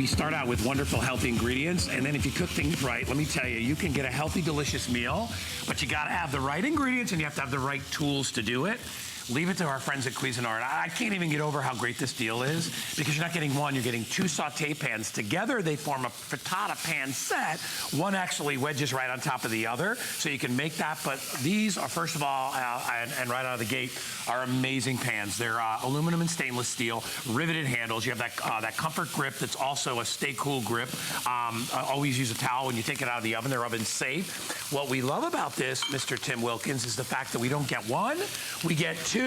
We start out with wonderful, healthy ingredients, and then if you cook things right, let me tell you, you can get a healthy, delicious meal, but you gotta have the right ingredients and you have to have the right tools to do it. Leave it to our friends at Cuisinart. I can't even get over how great this deal is because you're not getting one, you're getting two saute pans. Together, they form a frittata pan set. One actually wedges right on top of the other, so you can make that. But these are, first of all, and right out of the gate, are amazing pans. They're aluminum and stainless steel, riveted handles. You have that comfort grip that's also a stay cool grip. Always use a towel when you take it out of the oven. They're oven safe. What we love about this, Mr. Tim Wilkins, is the fact that we don't get one, we get two,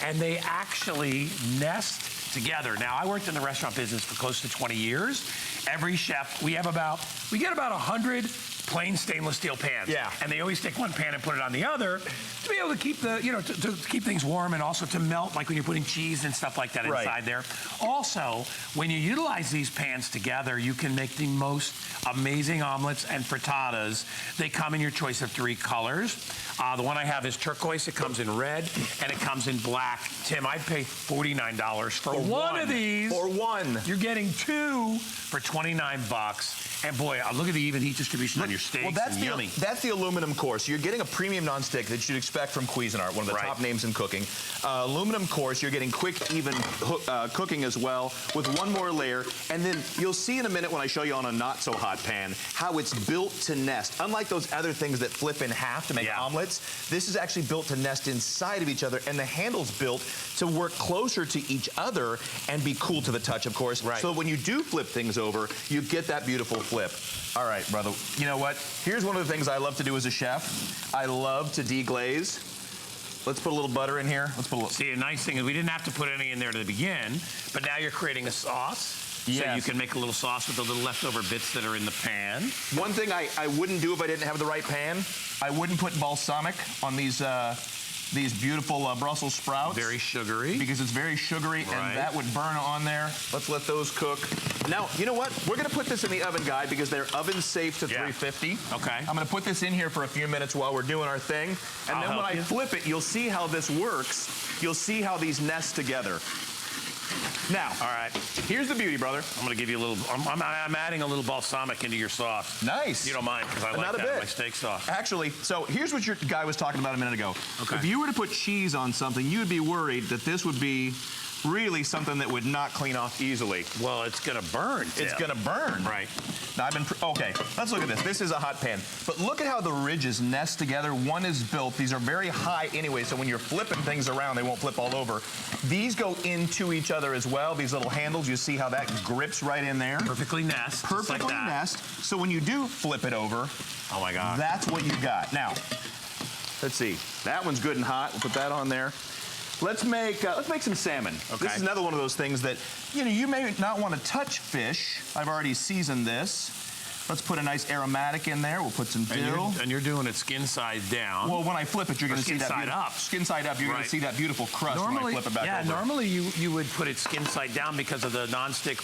and they actually nest together. Now, I worked in the restaurant business for close to 20 years. Every chef, we get about 100 plain stainless steel pans. Yeah. And they always take one pan and put it on the other to be able to keep the, to keep things warm and also to melt, like when you're putting cheese and stuff like that inside there. Also, when you utilize these pans together, you can make the most amazing omelets and frittatas. They come in your choice of 3 colors. The one I have is turquoise, it comes in red, and it comes in black. Tim, I'd pay $49 for one of these. For one. You're getting 2 for 29 bucks. And boy, look at the even heat distribution on your steaks. Well, that's yummy. That's the aluminum core. So you're getting a premium nonstick that you'd expect from Cuisinart, one of the top names in cooking. Aluminum core, so you're getting quick, even cooking as well, with one more layer. And then you'll see in a minute when I show you on a not so hot pan how it's built to nest. Unlike those other things that flip in half to make omelets, this is actually built to nest inside of each other, and the handle's built to work closer to each other and be cool to the touch, of course. So when you do flip things over, you get that beautiful flip. All right, brother. You know what? Here's one of the things I love to do as a chef. I love to deglaze. Let's put a little butter in here. Let's put a little. See, a nice thing is we didn't have to put any in there to begin, but now you're creating a sauce. So you can make a little sauce with the little leftover bits that are in the pan. One thing I wouldn't do if I didn't have the right pan, I wouldn't put balsamic on these beautiful Brussels sprouts. Very sugary. Because it's very sugary, and that would burn on there. Let's let those cook. Now, you know what? We're gonna put this in the oven guide because they're oven safe to 350. Okay. I'm gonna put this in here for a few minutes while we're doing our thing. And then when I flip it, you'll see how this works. You'll see how these nest together. Now, all right, here's the beauty, brother. I'm gonna give you a little, I'm adding a little balsamic into your sauce. Nice. You don't mind, because I like that in my steak sauce. Actually, so here's what your guy was talking about a minute ago. If you were to put cheese on something, you'd be worried that this would be really something that would not clean off easily. Well, it's gonna burn. It's gonna burn. Right. Now okay, let's look at this. This is a hot pan. But look at how the ridges nest together. One is built. These are very high anyway, so when you're flipping things around, they won't flip all over. These go into each other as well. These little handles, you see how that grips right in there. Perfectly nest. Perfectly nest. So when you do flip it over, oh my God, that's what you got. Now, let's see. That one's good and hot. We'll put that on there. Let's make some salmon. This is another one of those things that, you may not want to touch fish. I've already seasoned this. Let's put a nice aromatic in there. We'll put some dill. And you're doing it skin side down. Well, when I flip it, you're going to see that skin side up. Skin side up. You're going to see that beautiful crust when I flip it back over. Normally you would put it skin side down because of the nonstick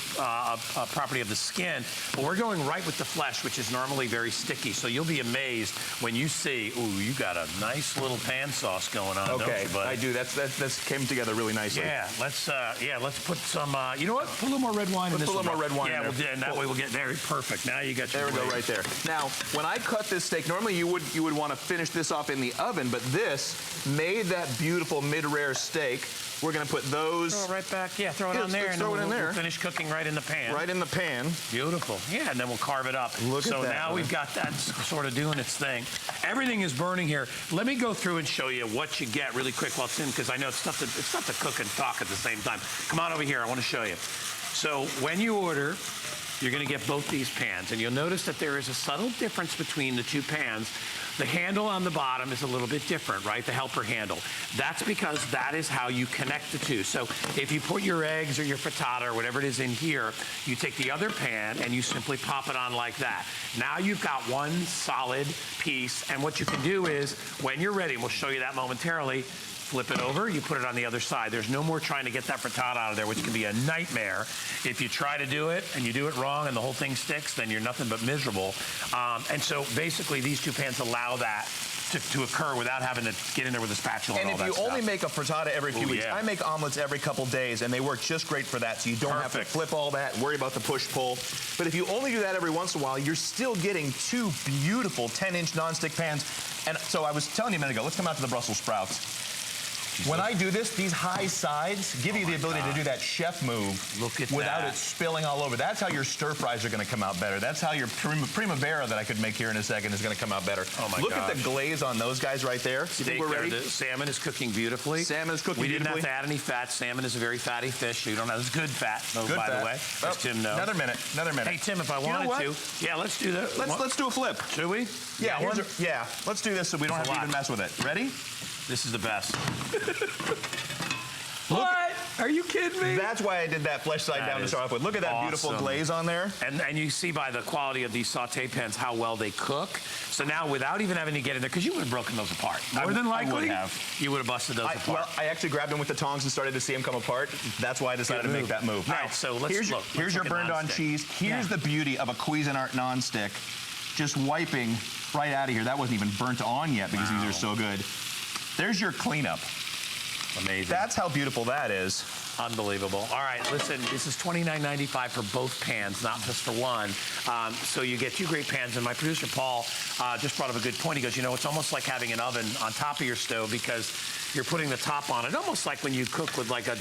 property of the skin. But we're going right with the flesh, which is normally very sticky. So you'll be amazed when you see, ooh, you got a nice little pan sauce going on, don't you, buddy? I do. That's came together really nicely. Yeah, let's put some. You know what? Put a little more red wine in this. Put a little more red wine in there. Yeah, and that way we'll get very perfect. Now you got. There we go, right there. Now, when I cut this steak, normally you would want to finish this off in the oven, but this made that beautiful mid-rare steak. We're going to put those. Throw it right back. Yeah, throw it on there, and then we'll finish cooking right in the pan. Right in the pan. Beautiful. Yeah, and then we'll carve it up. Look at that. So now we've got that sort of doing its thing. Everything is burning here. Let me go through and show you what you get really quick while it's in, because I know it's tough to cook and talk at the same time. Come on over here. I want to show you. So when you order, you're going to get both these pans, and you'll notice that there is a subtle difference between the two pans. The handle on the bottom is a little bit different, right? The helper handle. That's because that is how you connect the two. So if you put your eggs or your frittata or whatever it is in here, you take the other pan and you simply pop it on like that. Now you've got one solid piece, and what you can do is, when you're ready, and we'll show you that momentarily, flip it over, you put it on the other side. There's no more trying to get that frittata out of there, which can be a nightmare. If you try to do it and you do it wrong and the whole thing sticks, then you're nothing but miserable. And so basically these two pans allow that to occur without having to get in there with a spatula and all that stuff. And if you only make a frittata every few weeks, yeah. I make omelets every couple days, and they work just great for that, so you don't have to flip all that, worry about the push-pull. But if you only do that every once in a while, you're still getting two beautiful 10-inch nonstick pans. And so I was telling you a minute ago, let's come out to the Brussels sprouts. When I do this, these high sides give you the ability to do that chef move without it spilling all over. That's how your stir fries are going to come out better. That's how your primavera that I could make here in a second is going to come out better. Oh my Look at the glaze on those guys right there. You think we're ready? The salmon is cooking beautifully. Salmon is cooking beautifully. We didn't have to add any fat. Salmon is a very fatty fish. So you don't have this good fat, by the way. As Tim knows. Another minute. Hey, Tim, if I wanted to. Yeah, let's do that. Let's do a flip. Should we? Yeah, let's do this so we don't have to even mess with it. Ready? This is the best. What? Are you kidding me? That's why I did that flesh side down to start off with. Look at that beautiful glaze on there. And you see by the quality of these saute pans how well they cook. So now without even having to get in there, because you would have broken those apart. More than likely, I would have. You would have busted those apart. Well, I actually grabbed them with the tongs and started to see them come apart. That's why I decided to make that move. All right, so let's look. Here's your burned on cheese. Here's the beauty of a Cuisinart nonstick. Just wiping right out of here. That wasn't even burnt on yet because these are so good. There's your cleanup. Amazing. That's how beautiful that is. Unbelievable. All right, listen, this is $29.95 for both pans, not just for one. So you get two great pans, and my producer, Paul, just brought up a good point. He goes, you know, it's almost like having an oven on top of your stove because you're putting the top on it, almost like when you cook with like a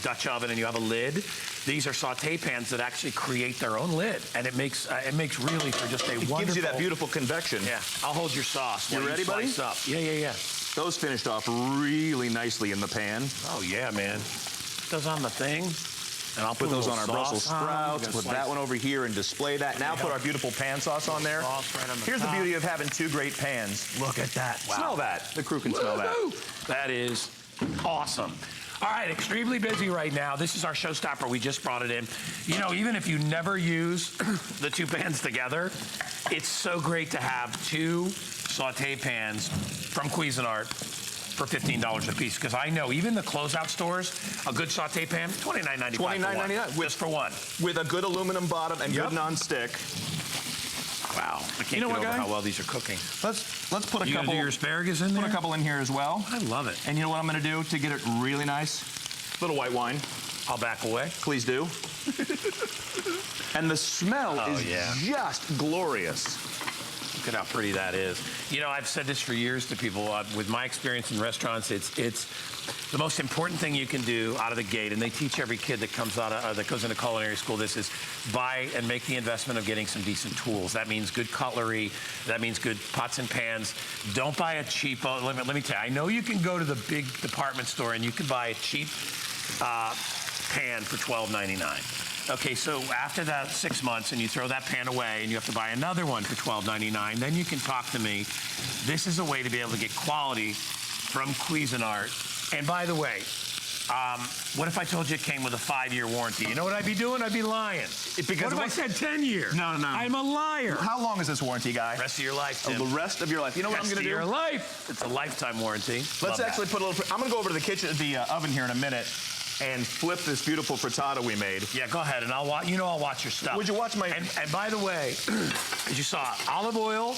Dutch oven and you have a lid. These are saute pans that actually create their own lid, and it makes really for just a wonderful... It gives you that beautiful convection. Yeah, I'll hold your sauce. You ready, buddy? Up. Yeah. Those finished off really nicely in the pan. Oh, yeah, man. Those on the thing, and I'll put those on our Brussels sprouts, put that one over here and display that. Now put our beautiful pan sauce on there. Here's the beauty of having two great pans. Look at that. Wow. Smell that. The crew can smell that. That is awesome. All right, extremely busy right now. This is our showstopper. We just brought it in. You know, even if you never use the two pans together, it's so great to have two saute pans from Cuisinart for $15 a piece, because I know even the closeout stores, a good saute pan, $29.95. $29.99 just for one, with a good aluminum bottom and good non-stick. Wow, I can't get over how well these are cooking. Let's put a couple. Do your asparagus in there? Put a couple in here as well. I love it. And you know what I'm going to do to get it really nice? A little white wine. I'll back away. Please do. And the smell is just glorious. Look at how pretty that is. You know, I've said this for years to people. With my experience in restaurants, it's the most important thing you can do out of the gate, and they teach every kid that comes out of, that goes into culinary school this, is buy and make the investment of getting some decent tools. That means good cutlery. That means good pots and pans. Don't buy a cheap, let me tell you, I know you can go to the big department store and you can buy a cheap pan for $12.99. Okay, so after that 6 months and you throw that pan away and you have to buy another one for $12.99, then you can talk to me. This is a way to be able to get quality from Cuisinart. And by the way, what if I told you it came with a 5-year warranty? You know what I'd be doing? I'd be lying. What if I said 10 years? No. I'm a liar. How long is this warranty, guy? Rest of your life, Tim. The rest of your life. You know what I'm going to do? Rest of your life. It's a lifetime warranty. Let's actually put a little... I'm going to go over to the kitchen, the oven here in a minute, and flip this beautiful frittata we made. Yeah, go ahead, and I'll watch. You know, I'll watch your stuff. Would you watch my? And by the way, as you saw, olive oil.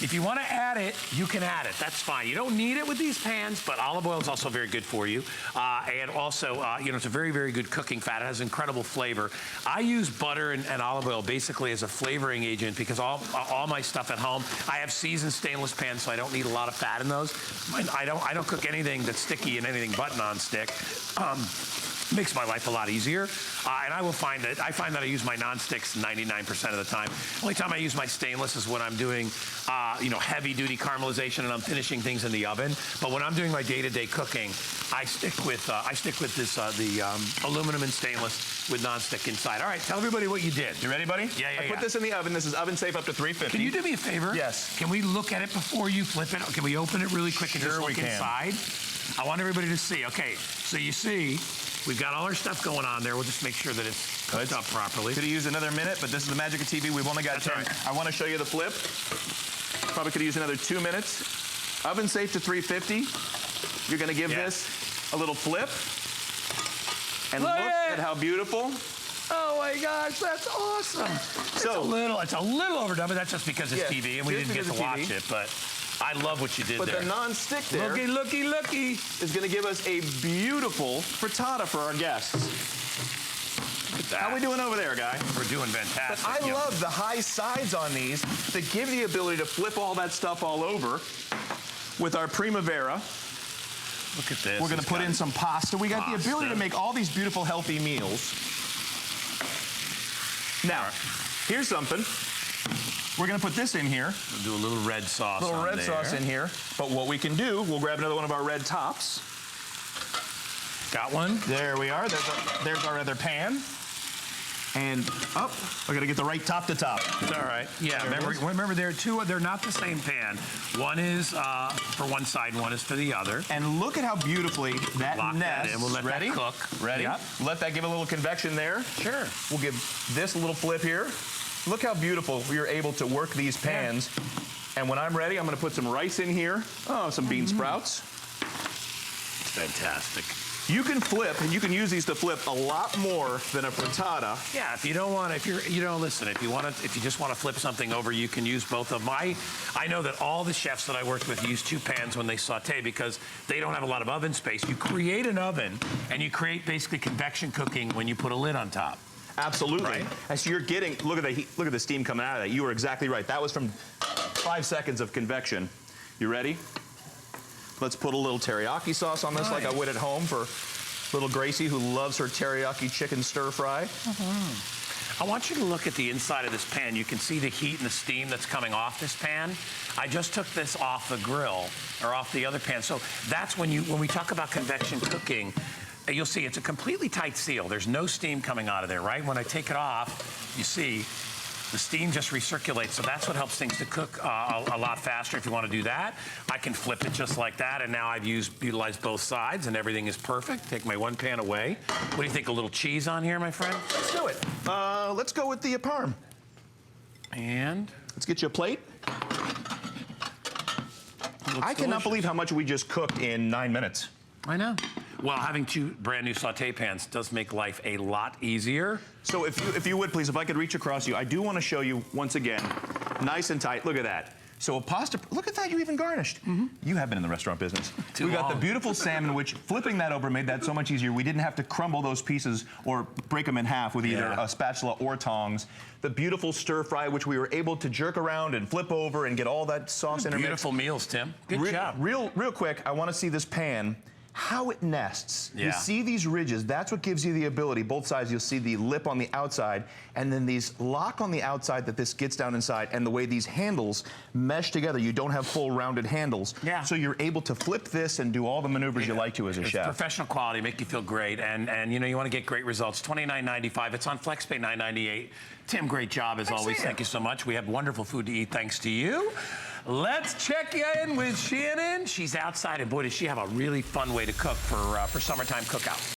If you want to add it, you can add it. That's fine. You don't need it with these pans, but olive oil is also very good for you. And also, you know, it's a very, very good cooking fat. It has incredible flavor. I use butter and olive oil basically as a flavoring agent because all my stuff at home, I have seasoned stainless pans, so I don't need a lot of fat in those. I don't cook anything that's sticky and anything but non-stick. Makes my life a lot easier. And I find that I use my non-sticks 99% of the time. Only time I use my stainless is when I'm doing, you know, heavy-duty caramelization and I'm finishing things in the oven. But when I'm doing my day-to-day cooking, I stick with this the aluminum and stainless with non-stick inside. All right, tell everybody what you did. You ready, buddy? Yeah. I put this in the oven. This is oven safe up to 350. Can you do me a favor? Yes. Can we look at it before you flip it? Can we open it really quick and just look inside? I want everybody to see. Okay, so you see, we've got all our stuff going on there. We'll just make sure that it's cooked up properly. Could have used another minute, but this is the magic of TV. We've only got 10. Right. I want to show you the flip. Probably could have used another 2 minutes. Oven safe to 350. You're gonna give this a little flip. And look at how beautiful. Oh my gosh, that's awesome. So it's a little overdone, but that's just because it's TV and we didn't get to watch it, but I love what you did there. But the non-stick there looky is gonna give us a beautiful frittata for our guests. Look at that. How we doing over there, Guy? We're doing fantastic. But I love the high sides on these that give the ability to flip all that stuff all over with our Primavera. Look at this. We're gonna put in some pasta. We got the ability to make all these beautiful, healthy meals. Now, here's something. We're gonna put this in here. We'll do a little red sauce A little red sauce in here. But what we can do, we'll grab another one of our red tops. Got one? There we are. There's our other pan. And up, we're gonna get the right top to top. It's all right. Yeah, remember there are two, they're not the same pan. One is for one side, one is for the other. And look at how beautifully that nests. We'll let that cook. Ready? Yep. Let that give a little convection there. Sure. We'll give this a little flip here. Look how beautiful we are able to work these pans. And when I'm ready, I'm gonna put some rice in here. Oh, some bean sprouts. It's fantastic. You can flip, and you can use these to flip a lot more than a frittata. Yeah, if you don't want to, if you just want to flip something over, you can use both of them. I know that all the chefs that I worked with use two pans when they saute because they don't have a lot of oven space. You create an oven, and you create basically convection cooking when you put a lid on top. Absolutely. Right? And so you're getting, look at the heat, look at the steam coming out of that. You were exactly right. That was from 5 seconds of convection. You ready? Let's put a little teriyaki sauce on this like I would at home for little Gracie who loves her teriyaki chicken stir fry. I want you to look at the inside of this pan. You can see the heat and the steam that's coming off this pan. I just took this off the grill or off the other pan. So that's when we talk about convection cooking, you'll see it's a completely tight seal. There's no steam coming out of there, right? When I take it off, you see the steam just recirculates, so that's what helps things to cook a lot faster. If you want to do that, I can flip it just like that, and now I've utilized both sides, and everything is perfect. Take my one pan away. What do you think, a little cheese on here, my friend? Let's do it. Let's go with the parm. And? Let's get you a plate. I cannot believe how much we just cooked in 9 minutes. I know. Well, having two brand new saute pans does make life a lot easier. So if you would please, if I could reach across you, I do want to show you once again, nice and tight. Look at that. So a pasta, look at that, you even garnished. You have been in the restaurant business. We got the beautiful salmon, which flipping that over made that so much easier. We didn't have to crumble those pieces or break them in half with either a spatula or tongs. The beautiful stir fry, which we were able to jerk around and flip over and get all that sauce intermixed. Beautiful meals, Tim. Good job. Real quick, I want to see this pan. How it nests. Yeah. You see these ridges, that's what gives you the ability. Both sides, you'll see the lip on the outside, and then these lock on the outside that this gets down inside, and the way these handles mesh together, you don't have full rounded handles. Yeah. So you're able to flip this and do all the maneuvers you like to as a chef. Professional quality, make you feel great, and you know, you want to get great results. $29.95, it's on FlexPay $9.98. Tim, great job as always. Thank you so much. We have wonderful food to eat thanks to you. Let's check in with Shannon. She's outside, and boy, does she have a really fun way to cook for summertime cookout.